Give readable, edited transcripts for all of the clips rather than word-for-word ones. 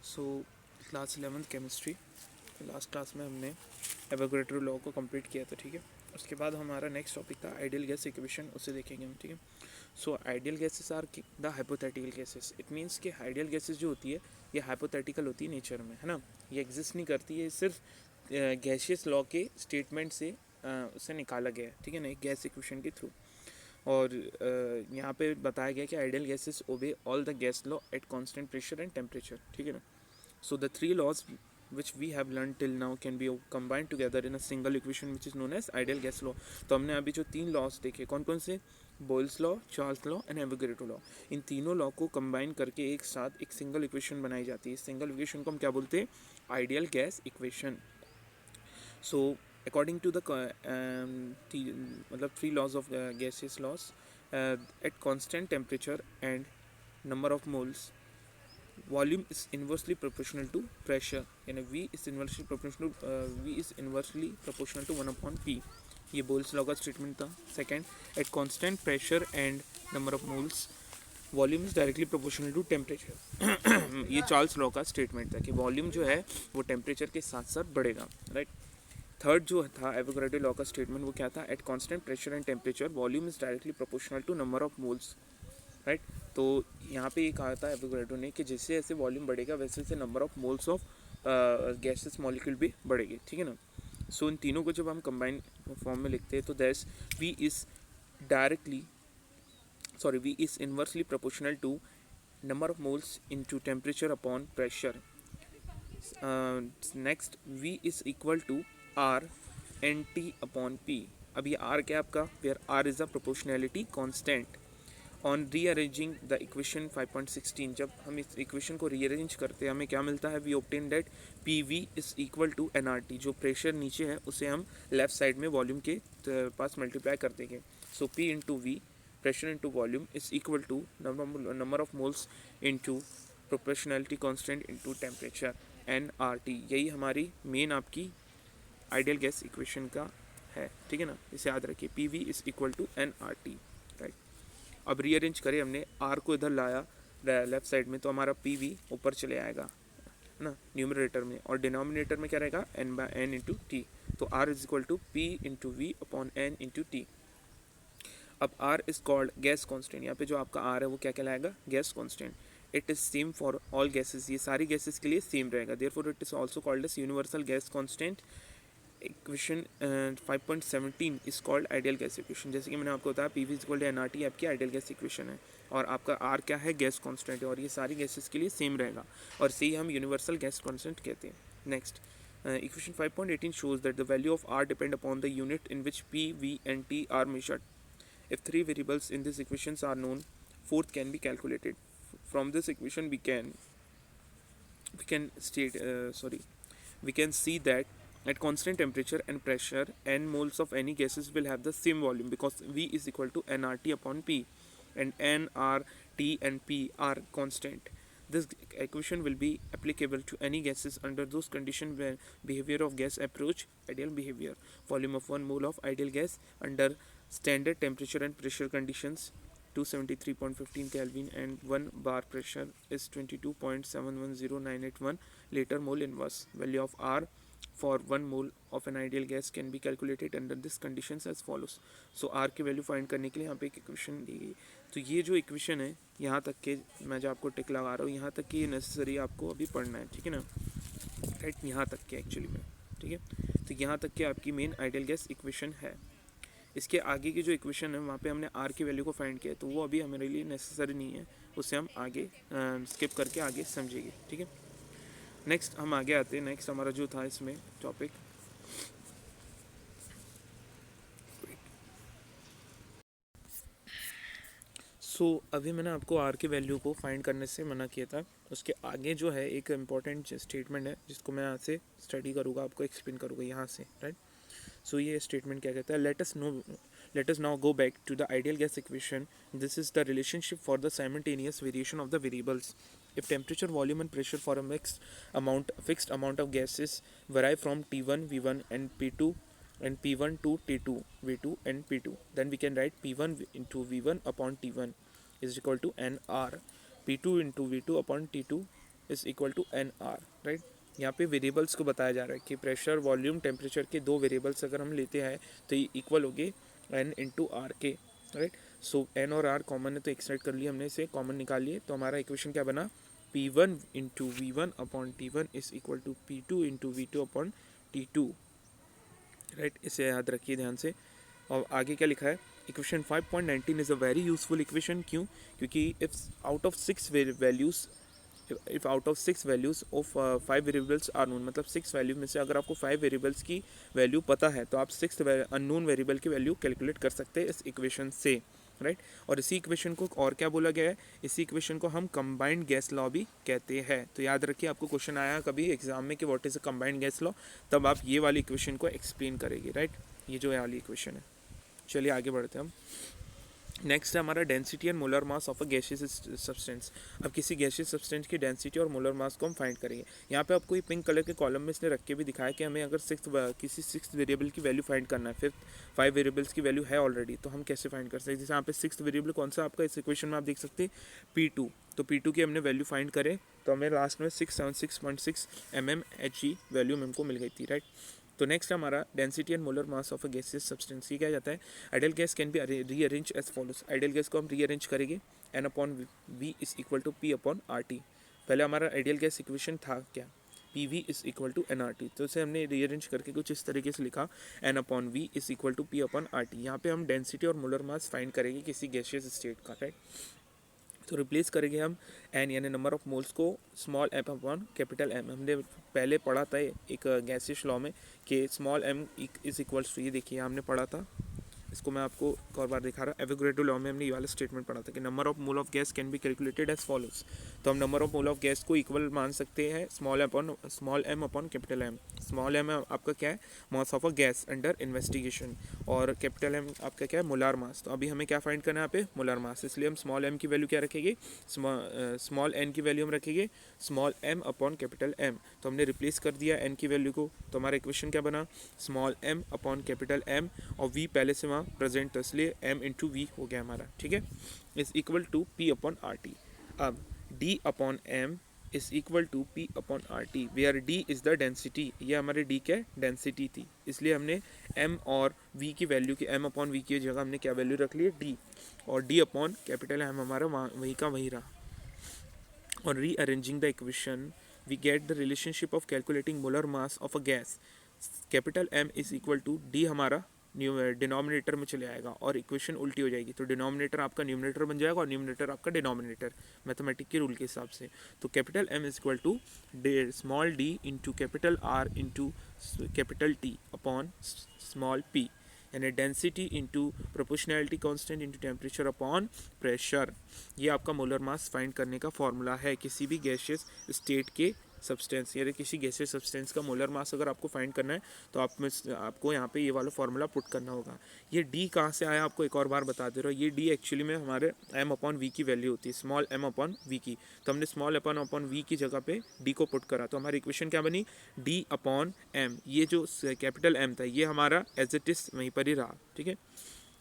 So class 11th chemistry last class में हमने Avogadro law को कंप्लीट किया था, ठीक है। उसके बाद हमारा नेक्स्ट टॉपिक था आइडियल गैस इक्वेशन, उसे देखेंगे हम, ठीक है। So ideal gases are the hypothetical gases. It means कि आइडियल गैसेस जो होती है ये हाइपोथेटिकल होती है नेचर में, है ना। ये एग्जिस्ट नहीं करती है, सिर्फ गैसियस लॉ के स्टेटमेंट से उसे निकाला गया है, ठीक है ना, एक गैस इक्वेशन के थ्रू। और यहाँ पे बताया गया कि ideal gases obey all the gas law at constant pressure and temperature, ठीक है ना। So the three laws which we have learned till now can be combined together in a single equation which is known as ideal gas law. तो हमने अभी जो तीन laws देखे कौन कौन से, Boyle's law, Charles law and Avogadro law. इन तीनों लॉ को कंबाइन करके एक साथ एक सिंगल इक्वेशन बनाई जाती है। सिंगल इक्वेशन को हम क्या बोलते हैं, ideal gas equation. So according to the मतलब three laws of gases laws at constant temperature and number of moles, volume is inversely proportional to pressure, यानी V is inversely proportional to 1/P। ये Boyle's law का statement था। Second, at constant pressure and number of moles, volume is directly proportional to temperature. ये Charles law का statement था कि volume जो है वो टेम्परेचर के साथ साथ बढ़ेगा, राइट। थर्ड जो था एवोगैड्रो लॉ का स्टेटमेंट, वो क्या था, at constant pressure and temperature volume is directly proportional to number of moles, right. तो यहाँ पे ये कहा था एवोगैड्रो ने कि जैसे जैसे वॉल्यूम बढ़ेगा वैसे वैसे number of moles of gases molecule भी बढ़ेगी, ठीक है ना। सो इन तीनों को जब हम कंबाइन फॉर्म में लिखते हैं तो that's V is inversely proportional to number of moles into temperature upon pressure. Next, V is equal to R n T upon P। अब ये R क्या है आपका, where R is the proportionality constant. On rearranging the equation 5.16, जब हम इस equation को rearrange करते हैं हमें क्या मिलता है, we obtain that P V is equal to N R T. जो प्रेशर नीचे है उसे हम लेफ्ट साइड में वॉल्यूम के पास मल्टीप्लाई कर देंगे। So P into V, pressure into volume, is equal to number of moles into proportionality constant into temperature N R T. यही हमारी मेन आपकी आइडियल गैस इक्वेशन का है, ठीक है ना। इसे याद रखिए, P V is equal to N R T, right. अब रीअरेंज करें हमने, आर को इधर लाया लेफ्ट साइड में तो हमारा पी वी ऊपर चले आएगा, है ना, न्यूमरेटर में, और डिनोमिनेटर में क्या रहेगा, N by N into T. तो R is equal to P into V upon N into T. अब R is called gas constant, यहाँ पे जो आपका आर है वो क्या कहलाएगा, gas constant. It is same for all gases, ये सारी गैसेज के लिए सेम रहेगा। Therefore it is also called as universal gas constant. Equation 5.17 is called ideal gas equation. जैसे कि मैंने आपको बताया P V is equal to N R T आपकी आइडियल गैस इक्वेशन है, और आपका आर क्या है, गैस कांस्टेंट है, और ये सारी गैसेस के लिए सेम रहेगा, और इसे ही हम यूनिवर्सल गैस कांस्टेंट कहते हैं। Next, equation 5.18 shows that the value of R depend upon the unit in which P, V and T are measured. If three variables in these equations are known, fourth can be calculated. From this equation we can see that at constant temperature and pressure, n moles of any gases will have the same volume because V is equal to nRT upon P, and n, R, T and P are constant. This equation will be applicable to any gases under those conditions where behavior of gas approach ideal behavior. Volume of 1 mole of ideal gas under standard temperature and pressure conditions 273.15 Kelvin and 1 bar pressure is 22.710981 liter mole inverse. Value of R for 1 mole of an ideal gas can be calculated under this conditions as follows. So R की value find करने के लिए यहाँ पे एक equation दी गई। तो ये जो इक्वेशन है यहाँ तक के मैं जो आपको टिक लगा रहा हूँ, यहाँ तक की ये नेसेसरी आपको अभी पढ़ना है, ठीक है ना, राइट। यहाँ तक के एक्चुअली में, ठीक है। तो यहाँ तक के आपकी मेन आइडियल गैस इक्वेशन है। इसके आगे की जो इक्वेशन है वहाँ पे हमने आर की वैल्यू को फाइंड किया, तो वो अभी हमारे लिए नेसेसरी नहीं है, उससे हम आगे स्किप करके आगे समझेंगे, ठीक है। नेक्स्ट हम आगे आते हैं। नेक्स्ट हमारा जो था इसमें टॉपिक, अभी मैंने आपको आर की वैल्यू को फाइंड करने से मना किया था। उसके आगे जो है एक इम्पॉर्टेंट स्टेटमेंट है जिसको मैं यहाँ से स्टडी करूँगा, आपको एक्सप्लेन करूँगा यहाँ से, राइट। सो ये स्टेटमेंट क्या कहता है, let us now go back to the ideal gas equation. This is the relationship for the simultaneous variation of the variables. If temperature, volume and pressure for a fixed amount of gases vary from T1 V1 and P2 and P1 to T2 V2 and P2, then we can write P1 into V1 upon T1 is equal to nR, P2 into V2 upon T2 is equal to N R, right. यहाँ पे variables को बताया जा रहा है कि pressure, volume, temperature के दो वेरिएबल्स अगर हम लेते हैं तो ये इक्वल होगी एन इंटू आर के, राइट। सो एन और आर कॉमन है तो एक्सट्रैक्ट कर लिए हमने, इसे कॉमन निकाल लिए, तो हमारा इक्वेशन क्या बना, P1 into V1 upon T1 is equal to P2 into V2 upon T2, right. इसे याद रखिए ध्यान से। और आगे क्या लिखा है, equation 5.19 is a very useful equation. क्यों? क्योंकि if out of 6 values, if out of 6 values of 5 variables are known, मतलब 6 वैल्यू में से अगर आपको 5 वेरिएबल्स की वैल्यू पता है तो आप 6th अननोन वेरिएबल की वैल्यू कैलकुलेट कर सकते हैं इस इक्वेशन से, राइट। और इसी इक्वेशन को और क्या बोला गया है, इसी इक्वेशन को हम कंबाइंड गैस लॉ भी कहते हैं। तो याद रखिए, आपको क्वेश्चन आया कभी एग्जाम में कि what is a combined gas law, तब आप ये वाली इक्वेशन को एक्सप्लेन करेंगे, राइट। ये जो वाली इक्वेशन है। चलिए आगे बढ़ते हैं हम। नेक्स्ट है हमारा density and molar mass of a gaseous substance. अब किसी गैसियस सब्सटेंस की डेंसिटी और मोलर मास को हम फाइंड करेंगे। यहाँ पे आपको ये पिंक कलर के कॉलम में इसने रख के भी दिखाया कि हमें अगर किसी 6th वेरिएबल की वैल्यू फाइंड करना है, 5 वेरिएबल्स की वैल्यू है ऑलरेडी, तो हम कैसे फाइंड कर सकते हैं। जैसे यहाँ पे 6th वेरिएबल कौन सा आपका इस इक्वेशन में आप देख सकते हैं, P2। तो P2 की हमने वैल्यू फाइंड करें तो हमें लास्ट में 676.6 mmHg वैल्यू हमको मिल गई थी, राइट। तो नेक्स्ट हमारा density and molar mass of a gaseous substance, ये क्या जाता है, ideal gas can be rearrange as follows. Ideal gas को हम रीअरेंज करेंगे, N upon V is equal to P upon R T. पहले हमारा आइडियल गैस इक्वेशन था क्या, P V is equal to N R T, तो उसे हमने रीअरेंज करके कुछ इस तरीके से लिखा, N upon V is equal to P upon R T. यहाँ पे हम डेंसिटी और मोलर मास फाइंड करेंगे किसी गैसियस स्टेट का, राइट। तो रिप्लेस करेंगे हम एन यानी नंबर ऑफ मोल्स को small M upon capital M. हमने पहले पढ़ा था एक गैसियस लॉ में कि small M is equals to, ये देखिए हमने पढ़ा था, इसको मैं आपको एक और बार दिखा रहा। एवोगैड्रो लॉ में हमने ये वाला स्टेटमेंट पढ़ा था कि number of mole of gas can be calculated as follows. तो हम number of mole of gas को इक्वल मान सकते हैं small M upon capital M. Small M आपका क्या है, mass of a gas under investigation, और कैपिटल एम आपका क्या है, मोलार मास। तो अभी हमें क्या फाइंड करना है यहाँ पे, मोलार मास, इसलिए हम स्मॉल एम की वैल्यू क्या रखेंगे, स्मॉल एन की वैल्यू हम रखेंगे small M upon capital M. तो हमने रिप्लेस कर दिया एन की वैल्यू को, तो हमारा इक्वेशन क्या बना, small M upon capital M, और वी पहले से वहाँ प्रेजेंट था इसलिए एम इंटू वी हो गया हमारा, ठीक है, is equal to P upon R T. अब D upon M is equal to P upon R T, where D is the density. ये हमारे डी क्या डेंसिटी थी, इसलिए हमने एम और वी की वैल्यू की, एम अपॉन वी की जगह हमने क्या वैल्यू रख ली है, डी, और डी अपॉन कैपिटल एम हमारा वही का वही रहा। और rearranging the equation we get the relationship of calculating molar mass of a gas, capital M is equal to D हमारा डिनोमिनेटर में चले आएगा और इक्वेशन उल्टी हो जाएगी। तो डिनोमिनेटर आपका न्यूमिनेटर बन जाएगा और न्यूमिनेटर आपका डिनोमिनेटर, मैथमेटिक के रूल के हिसाब से। तो capital M is equal to small D into capital R into capital T upon small p, यानी density into proportionality constant into temperature upon pressure. ये आपका मोलर मास फाइंड करने का फॉर्मूला है किसी भी गैसियस स्टेट के सब्सटेंस, यानी किसी गैसियस सब्सटेंस का मोलर मास अगर आपको फाइंड करना है तो आपको यहाँ पे ये वाला फॉर्मूला पुट करना होगा। ये डी कहाँ से आया आपको एक और बार बता दे रहा हूँ, ये डी एक्चुअली में हमारे एम अपॉन वी की वैल्यू होती है, स्मॉल एम अपॉन वी की। तो हमने स्मॉल एम अपॉन वी की जगह पे डी को पुट करा, तो हमारी इक्वेशन क्या बनी, डी अपॉन एम। ये जो कैपिटल एम था ये हमारा एज इट इज वहीं पर ही रहा, ठीक है।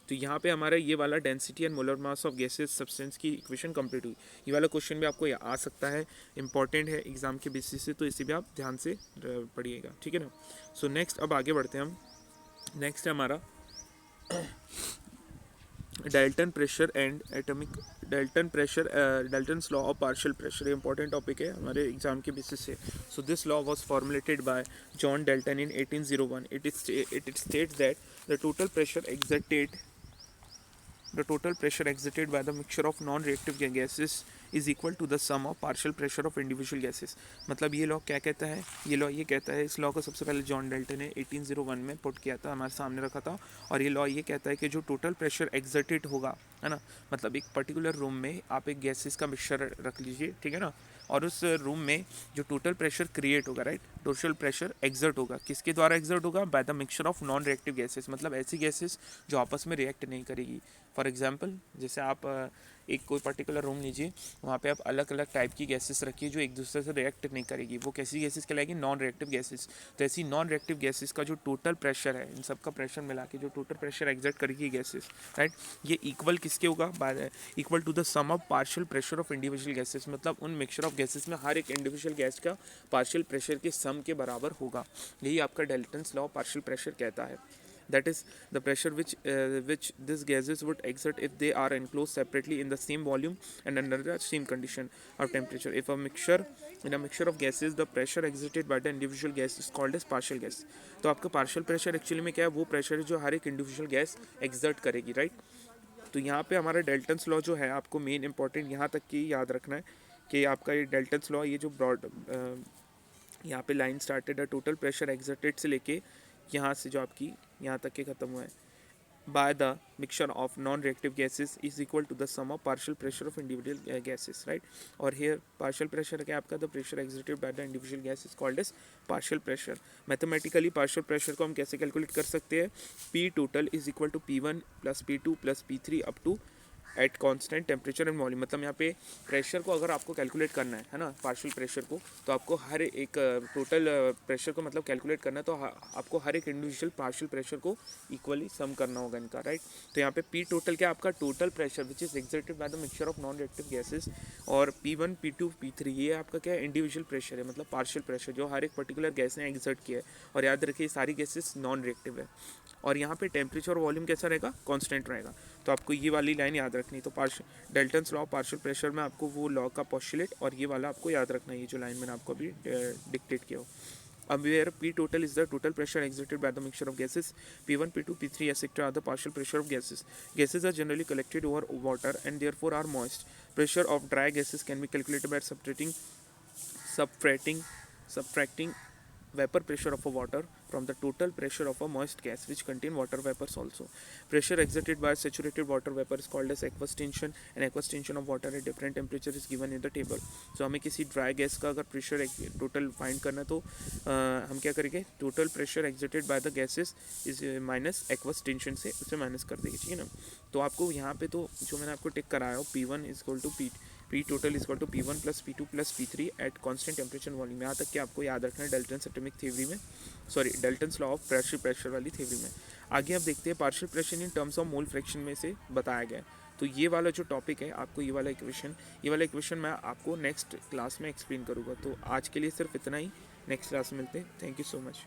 तो यहाँ पे हमारा ये वाला density and molar mass of gases substance की इक्वेशन कंप्लीट हुई। ये वाला क्वेश्चन भी आपको आ सकता है, इंपॉर्टेंट है एग्जाम के बेसिस से, तो इसे भी आप ध्यान से पढ़िएगा, ठीक है ना। सो नेक्स्ट अब आगे बढ़ते हैं हम। नेक्स्ट है हमारा Dalton pressure and atomic Dalton's law of partial pressure. ये इंपॉर्टेंट टॉपिक है हमारे एग्जाम के बेसिस से। So this law was formulated bye John Dalton in 1801। It states that the total pressure exerted by the mixture of non-reactive gases is equal to the sum of partial pressure of individual gases। मतलब ये law क्या कहता है, ये law ये कहता है, इस लॉ को सबसे पहले जॉन डाल्टन ने 1801 में पुट किया था, हमारे सामने रखा था। और ये लॉ ये कहता है कि जो टोटल प्रेशर एक्सर्टेड होगा, है ना, मतलब एक पर्टिकुलर रूम में आप एक गैसेस का मिक्सचर रख लीजिए, ठीक है ना, और उस रूम में जो टोटल प्रेशर क्रिएट होगा, राइट, टोटल प्रेशर एक्सर्ट होगा, किसके द्वारा एक्सर्ट होगा, bye the mixture of non reactive gases, मतलब ऐसी गैसेस जो आपस में रिएक्ट नहीं करेगी। फॉर एग्जांपल जैसे आप एक कोई पर्टिकुलर रूम लीजिए, वहाँ पे आप अलग अलग टाइप की गैसेस रखिए जो एक दूसरे से रिएक्ट नहीं करेगी, वो कैसी गैसेस कहलाएगी, नॉन रिएक्टिव गैसेस। तो ऐसी नॉन रिएक्टिव गैसेस का जो टोटल प्रेशर है, इन सब का प्रेशर मिला के जो टोटल प्रेशर एग्जर्ट करेगी गैसेस, राइट, ये इक्वल किसके होगा, equal to the sum of partial pressure of individual gases, मतलब उन मिक्सचर ऑफ गैसेस में हर एक इंडिविजुअल गैस का पार्शियल प्रेशर के सम के बराबर होगा। यही आपका डाल्टन्स लॉ पार्शियल प्रेशर कहता है। That is the pressure which these gases would exert if they are enclosed separately in the same volume and under the same condition of temperature. If a mixture of gases, the pressure exerted by the individual gas is called as partial gas. तो आपका partial pressure actually में क्या है, वो pressure है जो हर एक individual gas exert करेगी, राइट। तो यहाँ पे हमारा डाल्टन्स लॉ जो है आपको मेन इंपॉर्टेंट यहाँ तक की याद रखना है कि आपका ये डाल्टन्स लॉ, ये जो ब्रॉड यहाँ पे लाइन स्टार्टेड है टोटल प्रेशर एक्सर्टेड से लेके यहाँ से जो आपकी यहाँ तक के ख़त्म हुआ है, by the mixture of non reactive gases is equal to the sum of partial pressure of individual gases, right. और हेयर पार्शियल प्रेशर क्या आपका, the pressure exerted by the individual gas is called as partial pressure. Mathematically partial pressure को हम कैसे calculate कर सकते हैं, P total is equal to P1 plus P2 plus P3 up to at constant temperature and volume. मतलब यहाँ पे pressure को अगर आपको कैलकुलेट करना है ना, पार्शियल प्रेशर को, तो आपको हर एक टोटल प्रेशर को मतलब कैलकुलेट करना है, तो आपको हर एक इंडिविजुअल पार्शियल प्रेशर को इक्वली सम करना होगा इनका, राइट। तो यहाँ पे पी टोटल क्या आपका total pressure which is exerted by the mixture of non reactive gases, और P1 P2 P3 ये आपका क्या है, इंडिविजुअल प्रेशर है, मतलब पार्शियल प्रेशर जो हर एक पर्टिकुलर गैस ने एक्सर्ट किया है। और याद रखिए सारी गैसेस नॉन रिएक्टिव है। और यहाँ पे टेम्परेचर और वॉल्यूम कैसा रहेगा, कांस्टेंट रहेगा। तो आपको ये वाली लाइन याद रखनी। तो डाल्टन्स लॉ पार्शियल प्रेशर में आपको वो लॉ का पोस्टुलेट और ये वाला आपको याद रखना है, ये जो लाइन मैंने आपको अभी डिक्टेट किया हो। अब where P total is the total pressure exerted by the mixture of gases, P1 P2 P3 etc. are the partial pressure of gases. Gases are generally collected over water and therefore are moist. Pressure of dry gases can be calculated by subtracting vapor pressure of a water from the total pressure of a moist gas which contain water vapors also. Pressure exerted by saturated water vapor is called as aqueous tension, and aqueous tension of water at different temperature is given in the table. So हमें किसी dry gas का अगर pressure total find करना तो हम क्या करेंगे, total pressure exerted by the gases is minus aqueous tension से उसे माइनस कर देंगे, ठीक है ना। तो आपको यहाँ पे तो जो मैंने आपको टिक कराया हो, P1 is equal to P total is equal to P1 plus P2 plus P3 at constant temperature volume. यहाँ तक कि आपको याद रखना है डाल्टन्स एटॉमिक थ्योरी में, sorry Dalton's law of pressure वाली थ्योरी में। आगे आप देखते हैं partial pressure in terms of mole fraction में से बताया गया है। तो ये वाला जो टॉपिक है आपको ये वाला इक्वेशन मैं आपको नेक्स्ट क्लास में एक्सप्लेन करूँगा। तो आज के लिए सिर्फ इतना ही, नेक्स्ट क्लास में मिलते हैं। Thank you so much.